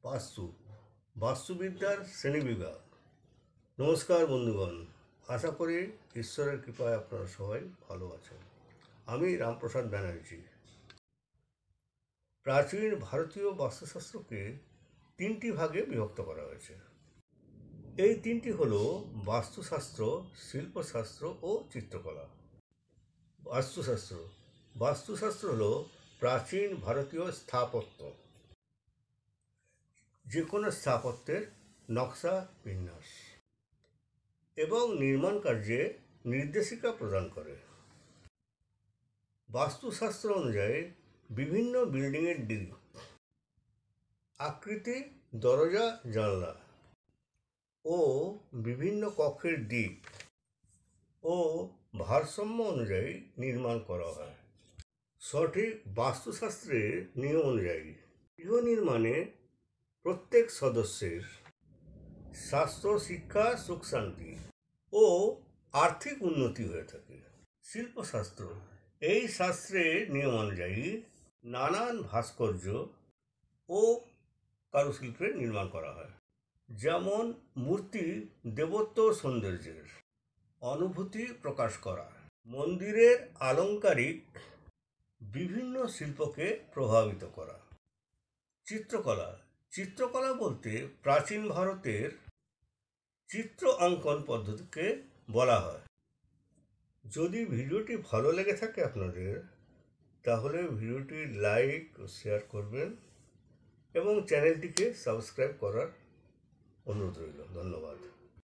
বাস্তু বাস্তুবিদ্যার শ্রেণীবিভাগ। নমস্কার বন্ধুগণ, আশা করি ঈশ্বরের কৃপায় আপনারা সবাই ভালো আছেন। আমি রামপ্রসাদ ব্যানার্জি। প্রাচীন ভারতীয় বাস্তুশাস্ত্রকে তিনটি ভাগে বিভক্ত করা হয়েছে। এই তিনটি হল বাস্তুশাস্ত্র, শিল্পশাস্ত্র ও চিত্রকলা। বাস্তুশাস্ত্র বাস্তুশাস্ত্র হল প্রাচীন ভারতীয় স্থাপত্য, যে কোনো স্থাপত্যের নকশা, বিন্যাস এবং নির্মাণ কার্যে নির্দেশিকা প্রদান করে। বাস্তুশাস্ত্র অনুযায়ী বিভিন্ন বিল্ডিংয়ের দিক, আকৃতি, দরজা, জানলা ও বিভিন্ন কক্ষের দিক ও ভারসাম্য অনুযায়ী নির্মাণ করা হয়। সঠিক বাস্তুশাস্ত্রের নিয়ম অনুযায়ী গৃহ নির্মাণে প্রত্যেক সদস্যের স্বাস্থ্য, শিক্ষা, সুখ শান্তি ও আর্থিক উন্নতি হয়ে থাকে। শিল্পশাস্ত্র এই শাস্ত্রের নিয়ম অনুযায়ী নানান ভাস্কর্য ও কারুশিল্পের নির্মাণ করা হয়, যেমন মূর্তি দেবত্ব সৌন্দর্যের অনুভূতি প্রকাশ করা, মন্দিরের আলংকারিক বিভিন্ন শিল্পকে প্রভাবিত করা। চিত্রকলা চিত্রকলা বলতে প্রাচীন ভারতের চিত্র অঙ্কন পদ্ধতিকে বলা হয়। যদি ভিডিওটি ভালো লেগে থাকে আপনাদের, তাহলে ভিডিওটি লাইক ও শেয়ার করবেন এবং চ্যানেলটিকে সাবস্ক্রাইব করার অনুরোধ রইল। ধন্যবাদ।